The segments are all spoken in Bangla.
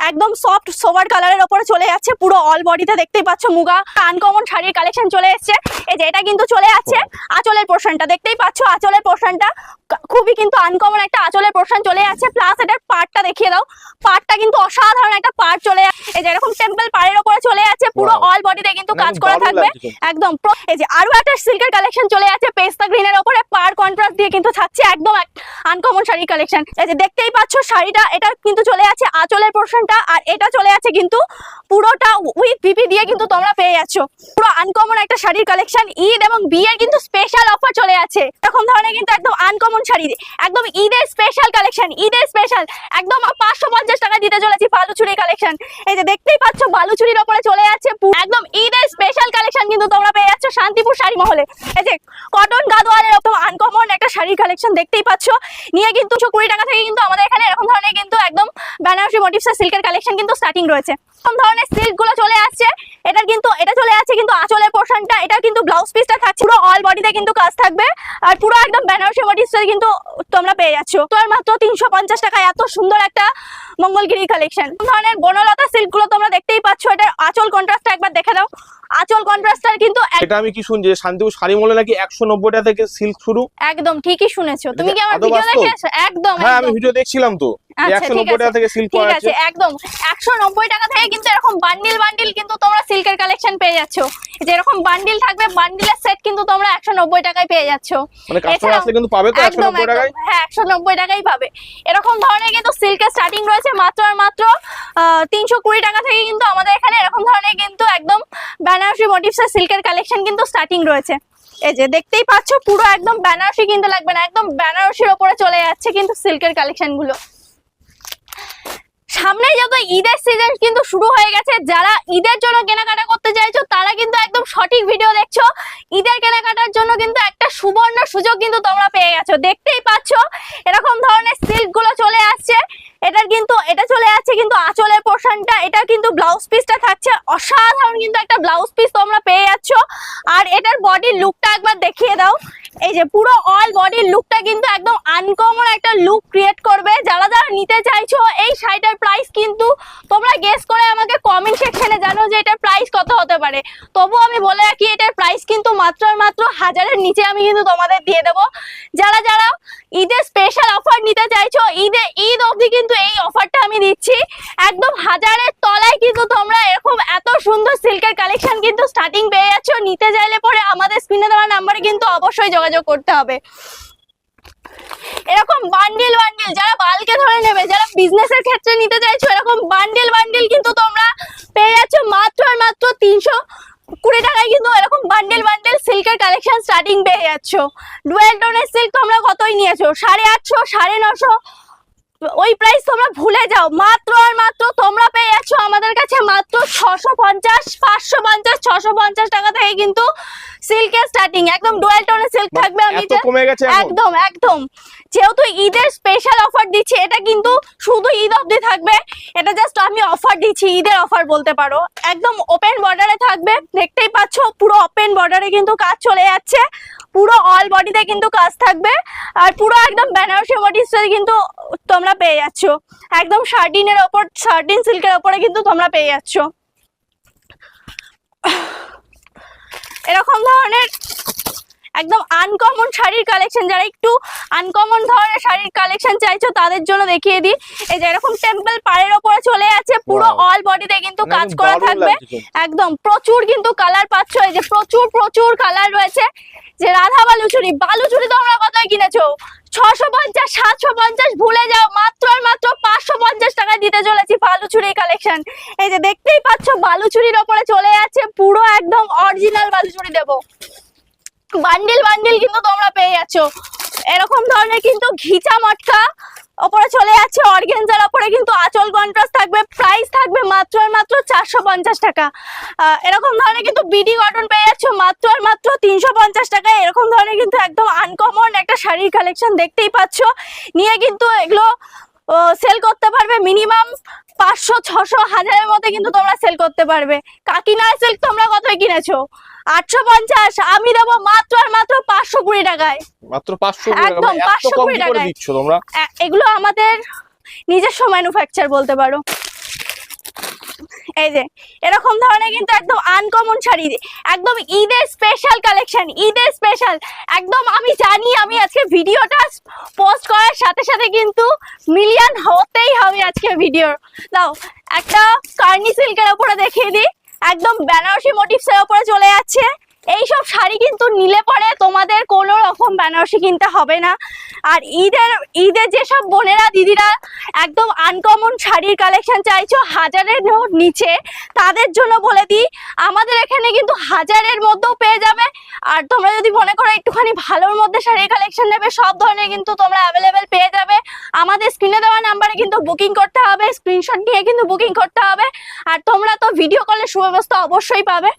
একদম সফট সোভার কালারের উপরে চলে যাচ্ছে, পুরো অল বডিতে দেখতেই পাচ্ছ মুগা আনকমন শাড়ির কালেকশন চলে এসেছে। এই যে এটা কিন্তু চলে যাচ্ছে আঁচলের পোর্শনটা, দেখতেই পাচ্ছ আঁচলের পোর্শনটা খুবই কিন্তু আনকমন একটা আঁচলের পোর্শন চলে যাচ্ছে। প্লাস এটার পাড়টা দেখিয়ে দাও, পাড়টা কিন্তু অসাধারণ একটা পাড় চলে যাচ্ছে। এই যে এরকম টেম্পল পাড়ের উপরে চলে যাচ্ছে, পুরো অল বডিতে কিন্তু কাজ করা থাকবে একদম। এই যে আরো একটা সিল্কের কালেকশন চলে যাচ্ছে পেস্তা গ্রিনের উপরে, পাড় কন্ট্রাস্ট দিয়ে কিন্তু থাকছে একদম আনকমন শাড়ি কালেকশন। এই যে দেখতেই পাচ্ছ শাড়িটা, এটা কিন্তু চলে যাচ্ছে আঁচলের পোর্শনটা, আর এটা চলে যাচ্ছে কিন্তু পুরোটা উইথ বিপি দিয়ে কিন্তু তোমরা পেয়ে যাচ্ছ পুরো আনকমন একটা শাড়ির কালেকশন। ঈদ এবং বিয়ের কিন্তু স্পেশাল অফার চলে যাচ্ছে এরকম ধরনের কিন্তু একদম আনকমন শাড়ি, একদম ঈদের স্পেশাল কালেকশন, ঈদের স্পেশাল একদম 550 টাকা দিতে চলেছি বালুচুরি কালেকশন। এই যে দেখতেই পাচ্ছ বালুচুরির উপরে চলে যাচ্ছে একদম ঈদের স্পেশাল কালেকশন কিন্তু তোমরা পেয়ে যাচ্ছ শান্তিপুর শাড়ি মহলে। এই যে কটন গাদোয়ালের একদম আনকমন একটা শাড়ির কালেকশন দেখতেই পাচ্ছ, নিয়ে কিন্তু 220 টাকা থেকে কিন্তু আমাদের এখানে এরকম ধরনের কিন্তু একদম বেনারসি মোটিভসের সিল্কের কালেকশন কিন্তু স্টার্টিং রয়েছে। এরকম ধরনের সিল্ক গুলো চলে আসছে, এটা চলে যাচ্ছে কিন্তু আঁচলের পোর্শনটা, এটা কিন্তু ব্লাউজ পিসটা থাকছে পুরো অল বডিতে কিন্তু কাজ থাকবে, আর পুরো একদম বেনারসি মোটিভসে কিন্তু তোমরা পেয়ে যাচ্ছ। তো আর মাত্র 350 টাকায় এত সুন্দর একটা মঙ্গলগিরি কালেকশন। ধরনের বনলতা সিল্ক গুলো তোমরা দেখতেই পাচ্ছ, এটা আঁচল কন্ট্রাস্টটা একবার দেখে দাও, আঁচল কন্ট্রাস্টার কিন্তু এটা আমি কি শুনছি শান্তিপুর শাড়ি মলে নাকি 190 টাকা থেকে সিল্ক শুরু? একদম ঠিকই শুনেছো, তুমি কি আমার ভিডিও দেখেছো? একদম হ্যাঁ আমি ভিডিও দেখছিলাম তো, 190 টাকা থেকে সিল্ক পাওয়া যাচ্ছে। একদম 190 টাকা থেকে কিন্তু এরকম বান্ডিল কিন্তু তোমরা সিল্কের কালেকশন পেয়ে যাচ্ছ। যে এরকম বান্ডিল থাকবে, বান্ডিলের সেট কিন্তু তোমরা 190 টাকায় পেয়ে যাচ্ছ। মানে কাস্টমার আসলে কিন্তু পাবে তো 190 টাকায়? হ্যাঁ 190 টাকাই পাবে। এরকম ধরনের কিন্তু সিল্কের স্টার্টিং রয়েছে মাত্র 320 টাকা থেকে কিন্তু আমাদের এখানে এরকম ধরনের কিন্তু একদম বেনারসি মোটিভসের সিল্কের কালেকশন কিন্তু স্টার্টিং রয়েছে। এই যে দেখতেই পাচ্ছ পুরো একদম বেনারসি কিন্তু লাগবে না, একদম বেনারসির উপরে চলে যাচ্ছে কিন্তু সিল্কের কালেকশন গুলো। সামনে যত ঈদের সিজন কিন্তু শুরু হয়ে গেছে, যারা ঈদের জন্য কেনাকাটা করতে চাইছো তারা কিন্তু একদম সঠিক ভিডিও দেখছো। ঈদের কেনাকাটার জন্য কিন্তু একটা সুবর্ণ সুযোগ কিন্তু তোমরা পেয়ে গেছো। দেখতেই পাচ্ছ এরকম ধরনের সিল্ক গুলো চলে আসছে, এটা চলে যাচ্ছে কিন্তু আঁচলের পোর্শনটা, এটা কিন্তু ব্লাউজ পিসটা থাকছে অসাধারণ কিন্তু একটা ব্লাউজ পিস তোমরা পেয়ে যাচ্ছ। আর এটার বডির লুকটা একবার দেখিয়ে দাও, এই যে পুরো অল বডির লুকটা কিন্তু একদম আনকমন একটা লুক ক্রিয়েট করবে। যারা নিতে চাইছো এই শাড়িটার প্রাইস কিন্তু তোমরা গেস করে আমাকে কমেন্ট সেকশনে জানো যে এটার প্রাইস কত হতে পারে। তবু আমি বলে রাখি এটার প্রাইস কিন্তু মাত্র 1000-এর নিচে আমি কিন্তু তোমাদের দিয়ে দেবো। যারা ঈদের স্পেশাল অফার নিতে চাইছো, ঈদ অবধি কিন্তু এই অফারটা আমি দিচ্ছি একদম 1000-এর তলায় কিন্তু তোমরা এরকম এত সুন্দর সিল্কের কালেকশন কিন্তু স্টার্টিং পেয়ে যাচ্ছ। নিতে চাইলে পরে আমাদের স্ক্রিনে দেওয়া নাম্বারে কিন্তু অবশ্যই যোগাযোগ করতে হবে। এরকম বান্ডিল যারা বালকে ধরে নেবে, যারা বিজনেসের ক্ষেত্রে নিতে চাইছো, এরকম বান্ডিল কিন্তু তোমরা পেয়ে যাচ্ছ মাত্র 320 টাকায় কিন্তু এরকম বান্ডিল সিল্কের কালেকশন স্টার্টিং পেয়ে যাচ্ছ। ডুয়েল টোনের সিল্ক তোমরা কতই নিয়েছো? 850, 950, ওই প্রাইস তোমরা ভুলে যাও। মাত্র তোমরা পেয়ে যাচ্ছ আমাদের কাছে মাত্র 650, 550, 650 টাকা থেকে কিন্তু সিল্কের স্টার্টিং। একদম ডুয়েল টোনের সিল্ক থাকবে। আমি একদম যেহেতু ঈদের স্পেশাল অফার দিচ্ছি, এটা কিন্তু শুধু ঈদ অবধি থাকবে, এটা জাস্ট আমি অফার দিচ্ছি, ঈদের অফার বলতে পারো। একদম ওপেন বর্ডারে থাকবে, দেখতেই পাচ্ছ পুরো ওপেন বর্ডারে কিন্তু কাজ চলে যাচ্ছে, পুরো অল বডিতে কিন্তু কাজ থাকবে, আর পুরো একদম বেনারসি মোটিভসে কিন্তু তোমরা পেয়ে যাচ্ছ। একদম শার্টিন সিল্কের ওপরে কিন্তু তোমরা পেয়ে যাচ্ছ এরকম ধরনের একদম আনকমন শাড়ির কালেকশন। যারা একটু আনকমন ধরনের শাড়ির কালেকশন চাইছো তাদের জন্য দেখিয়ে দিই। এই যে এরকম টেম্পল পাড়ের ওপরে চলে যাচ্ছে, পুরো অল বডিতে কিন্তু কাজ করা থাকবে। একদম প্রচুর কিন্তু কালার পাচ্ছ, এই যে প্রচুর কালার রয়েছে। যে রাধা বালুচুরি তোমরা কতই কিনেছো? 650, 750 ভুলে যাও, মাত্র 550 টাকা দিতে চলেছি বালুচুরি কালেকশন। এই যে দেখতেই পাচ্ছ বালুচুরির ওপরে চলে যাচ্ছে, পুরো একদম অরিজিনাল বালুচুরি দেবো। বান্ডিল কিন্তু তোমরা পেয়ে যাচ্ছ এরকম ধরনের কিন্তু ঘিচা মটকা ওপরে চলে যাচ্ছে, অর্গানজার ওপরে কিন্তু আঁচল কন্ট্রাস্ট থাকবে। প্রাইস থাকবে মাত্র 450 টাকা। এরকম ধরনের কিন্তু বিডি কটন পেয়ে যাচ্ছ মাত্র 350 টাকায়। এরকম ধরনের কিন্তু একদম আনকমন একটা শাড়ির কালেকশন দেখতেই পাচ্ছ, নিয়ে কিন্তু এগুলো সেল করতে পারবে মিনিমাম 500, 600, 1000-এর মধ্যে কিন্তু তোমরা সেল করতে পারবে। কাকিনার সিল্ক তোমরা কতই কিনেছো? 850, আমি দেবো মাত্র 520 টাকায়। মাত্র 520 একদম 520 টাকায় দিচ্ছ তোমরা। এগুলো আমাদের নিজস্ব ম্যানুফ্যাকচার বলতে পারো। এই যে এরকম ধরনের কিন্তু একদম আনকমন শাড়ি, একদম ঈদের স্পেশাল কালেকশন, ঈদের স্পেশাল একদম। আমি জানি আমি আজকে ভিডিওটা পোস্ট করার সাথে সাথে কিন্তু মিলিয়ন হতেই হবে আজকে ভিডিও। দাও একটা কার্নি সিল্কের উপরে দেখিয়ে দিই, একদম বেনারসি মোটিভস এর উপরে চলে যাচ্ছে। এইসব শাড়ি কিন্তু নিলে পরে তোমাদের কোনো রকম বেনারসি কিনতে হবে না। আর ঈদের যেসব বোনেরা দিদিরা একদম আনকমন শাড়ির কালেকশন চাইছো হাজারের নিচে, তাদের জন্য বলে দিই আমাদের এখানে কিন্তু হাজারের মধ্যেও পেয়ে যাবে। আর তোমরা যদি মনে করো একটুখানি ভালোর মধ্যে শাড়ির কালেকশন নেবে, সব ধরনের কিন্তু তোমরা অ্যাভেলেবেল পেয়ে যাবে। আমাদের স্ক্রিনে দেওয়া নাম্বারে কিন্তু বুকিং করতে হবে, স্ক্রিনশট নিয়ে কিন্তু বুকিং করতে হবে। আর তোমরা তো ভিডিও কলের সুব্যবস্থা অবশ্যই পাবে।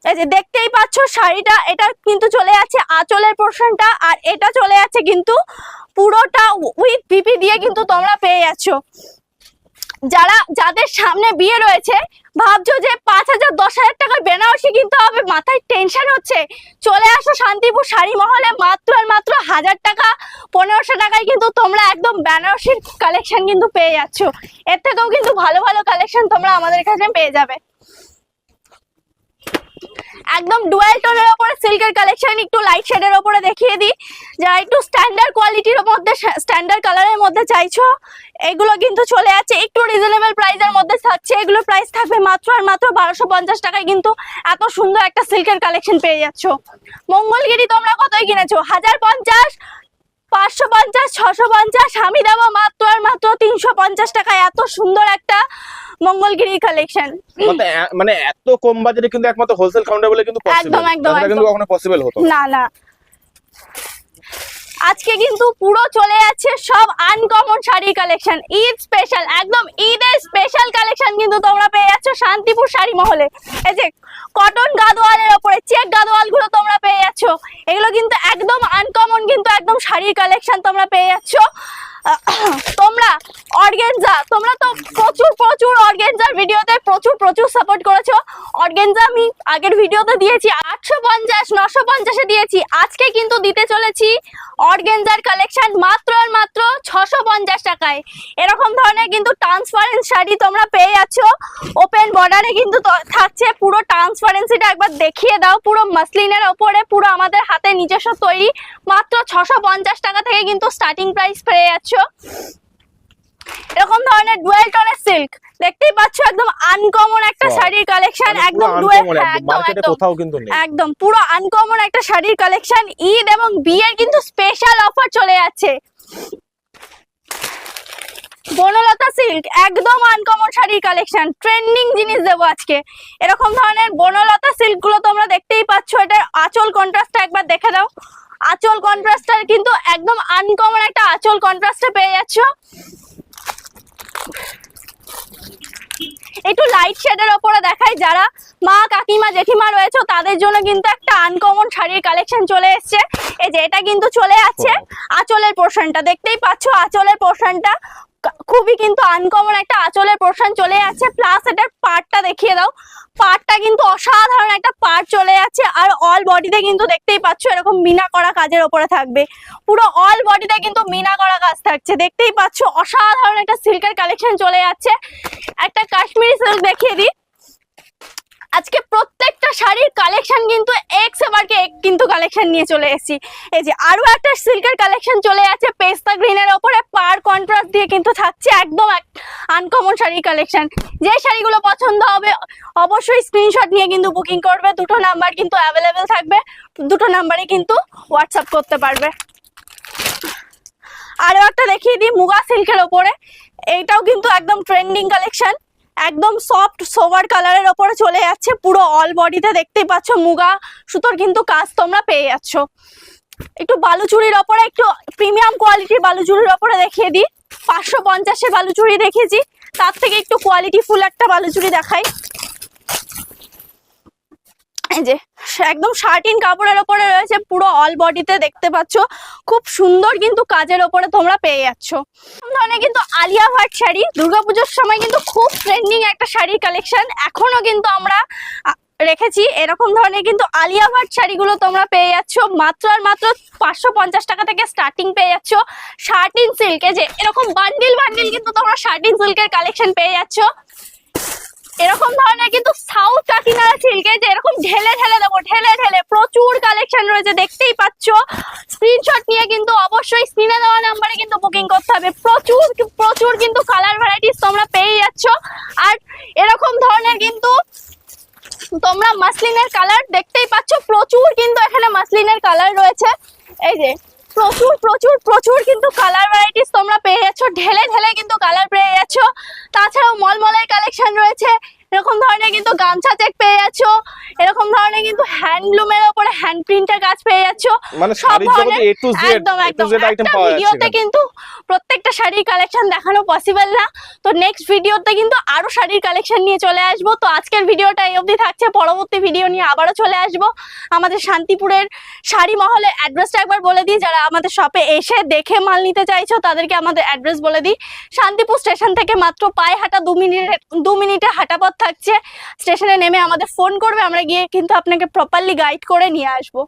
এই যে দেখতেই পাচ্ছ শাড়িটা, এটা কিন্তু চলে যাচ্ছে আঁচলের পোর্শনটা, আর এটা চলে যাচ্ছে কিন্তু পুরোটা উইথ পিপি দিয়ে কিন্তু তোমরা পেয়ে যাচ্ছ। যাদের সামনে বিয়ে রয়েছে, ভাবছো যে 5,000 10,000 টাকার বেনারসি কিনতে হবে, মাথায় টেনশন হচ্ছে, চলে আসো শান্তিপুর শাড়ি মহলে। মাত্র আর মাত্র 1000 টাকা 1500 টাকায় কিন্তু তোমরা একদম বেনারসির কালেকশন কিন্তু পেয়ে যাচ্ছ। এর থেকেও কিন্তু ভালো ভালো কালেকশন তোমরা আমাদের কাছে পেয়ে যাবে। একদম ডুয়াল টোনের উপরে সিল্কের কালেকশন, একটু লাইট শেডের উপরে দেখিয়ে দিই। যারা একটু স্ট্যান্ডার্ড কোয়ালিটির মধ্যে, স্ট্যান্ডার্ড কালারের মধ্যে চাইছো, এগুলো কিন্তু চলে যাচ্ছে একটু রিজনেবল প্রাইসের মধ্যে থাকছে। এগুলো প্রাইস থাকবে মাত্র আর মাত্র 1250 টাকায় কিন্তু এত সুন্দর একটা সিল্কের কালেকশন পেয়ে যাচ্ছ। মঙ্গলগিরি তোমরা কতই কিনেছো? 1050, 550, 650, আমি দেবো মাত্র আর মাত্র 350 টাকায় এত সুন্দর একটা মঙ্গলগিরি কালেকশন। মানে এত কম বাজেটে কিন্তু একমাত্র হোলসেল কাউন্টার বলে কিন্তু পসিবল, এটা কিন্তু কখনো পসিবল হতো না। আজকে কিন্তু পুরো চলে যাচ্ছে সব uncommon sari collection, Eid special, একদম ঈদের স্পেশাল কালেকশন কিন্তু তোমরা পেয়ে যাচ্ছ শান্তিপুর শাড়ি মহলে। এই যে কটন গাদোয়ালের ওপরে চেক গাদোয়াল গুলো তোমরা পেয়ে যাচ্ছ, এগুলো কিন্তু একদম আনকমন কিন্তু একদম শাড়ির কালেকশন তোমরা পেয়ে যাচ্ছ। তোমরা অর্গানজা, তোমরা তো প্রচুর অর্গানজার ভিডিওতে প্রচুর সাপোর্ট করেছো। অর্গানজা আমি আগের ভিডিওতে দিয়েছি 850, 950 এ দিয়েছি। আজকে কিন্তু দিতে চলেছি অর্গানজার কালেকশন মাত্র আর মাত্র 650 টাকায়। এরকম ধরনের কিন্তু ট্রান্সপারেন্ট শাড়ি তোমরা পেয়ে যাচ্ছ। ওপেন বর্ডারে কিন্তু থাকছে, পুরো ট্রান্সপারেন্সিটা একবার দেখিয়ে দাও। পুরো মাসলিনের ওপরে, পুরো আমাদের হাতে নিজস্ব তৈরি, মাত্র 650 টাকা থেকে কিন্তু স্টার্টিং প্রাইস পেয়ে যাচ্ছ। এরকম ধরনের ডুয়াল টোনের সিল্ক দেখতেই পাচ্ছ, একদম আনকমন একটা শাড়ির কালেকশন, একদম একদম পুরো আনকমন একটা শাড়ির কালেকশন। ঈদ এবং বিয়ের কিন্তু স্পেশাল অফার চলে যাচ্ছে। বনলতা সিল্ক একদম আনকমন শাড়ির কালেকশন, ট্রেন্ডিং জিনিস দেবো আজকে। এরকম ধরনের বনলতা সিল্ক গুলো তোমরা দেখতেই পাচ্ছ। এটার আঁচল কন্ট্রাস্টটা একবার দেখে দাও, আঁচল কন্ট্রাস্টটা কিন্তু একদম আনকমন একটা আঁচল কন্ট্রাস্টে পেয়ে যাচ্ছ। একটু লাইট শেডের ওপরে দেখায়, যারা মা কাকিমা জেঠিমা রয়েছে তাদের জন্য কিন্তু একটা আনকমন শাড়ির কালেকশন চলে এসছে। এই যে এটা কিন্তু চলে যাচ্ছে আঁচলের পোর্শনটা, দেখতেই পাচ্ছ আঁচলের পোর্শনটা খুবই কিন্তু আনকমন একটা আঁচলের পোর্শন চলে যাচ্ছে। প্লাস এটার পার্টটা দেখিয়ে দাও, পার্টটা কিন্তু অসাধারণ একটা পার্ট চলে যাচ্ছে। আর অল বডিতে কিন্তু দেখতেই পাচ্ছ এরকম মিনা করা কাজের ওপরে থাকবে, পুরো অল বডিতে কিন্তু মিনা করা কাজ থাকছে। দেখতেই পাচ্ছ অসাধারণ একটা সিল্কের কালেকশন চলে যাচ্ছে। একটা কাশ্মীরি সিল্ক দেখিয়ে দিই। আজকে প্রত্যেকটা শাড়ির কালেকশন কিন্তু এক্স এবারকে এক কিন্তু কালেকশন নিয়ে চলে এসেছি। এই যে আরো একটা সিল্কের কালেকশন চলে যাচ্ছে পেস্তা গ্রিনের ওপরে, পার কন্ট্রাস্ট দিয়ে কিন্তু থাকছে একদম আনকমন শাড়ির কালেকশন। যে শাড়িগুলো পছন্দ হবে অবশ্যই স্ক্রিনশট নিয়ে কিন্তু বুকিং করবে। দুটো নাম্বার কিন্তু অ্যাভেলেবেল থাকবে, দুটো নাম্বারে কিন্তু হোয়াটসঅ্যাপ করতে পারবে। আরো একটা দেখিয়ে দিই মুগা সিল্কের ওপরে, এইটাও কিন্তু একদম ট্রেন্ডিং কালেকশন, একদম সফট সোভার কালারের ওপরে চলে যাচ্ছে। পুরো অল বডিতে দেখতেই পাচ্ছ মুগা সুতোর কিন্তু কাজ তোমরা পেয়ে যাচ্ছ। একটু বালুচুরির ওপরে, একটু প্রিমিয়াম কোয়ালিটির বালুচুরির ওপরে দেখিয়ে দিই। 550-এর বালুচুরি দেখেছি, তার থেকে একটু কোয়ালিটি ফুল একটা বালুচুরি দেখাই। এই যে একদম শার্টিন কাপড়ের ওপরে রয়েছে, পুরো অল বডিতে দেখতে পাচ্ছ খুব সুন্দর কিন্তু কাজের ওপরে তোমরা পেয়ে যাচ্ছ। ধরনের কিন্তু আলিয়া ভাট শাড়ি দুর্গাপুজোর সময় কিন্তু খুব ট্রেন্ডিং একটা শাড়ির কালেকশন এখনো কিন্তু আমরা রেখেছি। এরকম ধরনের কিন্তু আলিয়া ভাট শাড়িগুলো তোমরা পেয়ে যাচ্ছ মাত্র আর মাত্র 550 টাকা থেকে স্টার্টিং পেয়ে যাচ্ছ। শার্টিন সিল্কে যে এরকম বান্ডিল বান্ডিল কিন্তু তোমরা শার্টিন সিল্কের কালেকশন পেয়ে যাচ্ছ। এরকম ধরনের কিন্তু সাউথ কাকিনাড়া সিল্কে যে এরকম ঢেলে ঢেলে দেবো, ঢেলে ঢেলে প্রচুর কালেকশন রয়েছে দেখতেই পাচ্ছ। স্ক্রিনশট নিয়ে কিন্তু অবশ্যই স্ক্রিনে দেওয়া নাম্বারে কিন্তু বুকিং করতে হবে। প্রচুর প্রচুর কিন্তু কালার ভ্যারাইটিস তোমরা পেয়ে যাচ্ছ। আর এরকম ধরনের কিন্তু তোমরা মাসলিনের কালার দেখতেই পাচ্ছ, প্রচুর কিন্তু এখানে মাসলিনের কালার রয়েছে। এই যে প্রচুর প্রচুর প্রচুর কিন্তু কালার ভ্যারাইটিস তোমরা পেয়ে যাচ্ছ, ঢেলে ঢেলে কিন্তু কালার পেয়ে যাচ্ছ। তাছাড়াও মলমলের কালেকশন রয়েছে, এরকম ধরনের কিন্তু গামছা চেক পেয়ে যাচ্ছ, এরকম ধরনের কিন্তু হ্যান্ডলুমের উপরে হ্যান্ড প্রিন্টের কাজ পেয়ে যাচ্ছ। মানে সব শাড়ির জগতে ধরনের A to Z একদম একদম আইটেম একটা পাওয়া যাচ্ছে ভিডিওতে এখানে। কিন্তু প্রত্যেকটা শাড়ির কালেকশন দেখানো পসিবল না, তো নেক্সট ভিডিওতে কিন্তু আরো শাড়ির কালেকশন নিয়ে চলে আসবো। তো আজকের ভিডিওটা এই অবধি থাকছে, পরবর্তী ভিডিও নিয়ে আবারও চলে আসবো। আমাদের শান্তিপুরের শাড়ি মহলের অ্যাড্রেসটা একবার বলে দিই, যারা আমাদের শপে এসে দেখে মাল নিতে চাইছো তাদেরকে আমাদের অ্যাড্রেস বলে দিই। শান্তিপুর স্টেশন থেকে মাত্র পায়ে হাঁটা 2 মিনিটে হাঁটা পথ থাকছে। স্টেশনে নেমে আমাদের ফোন করবে, আমরা গিয়ে কিন্তু আপনাকে প্রপারলি গাইড করে নিয়ে আসবো।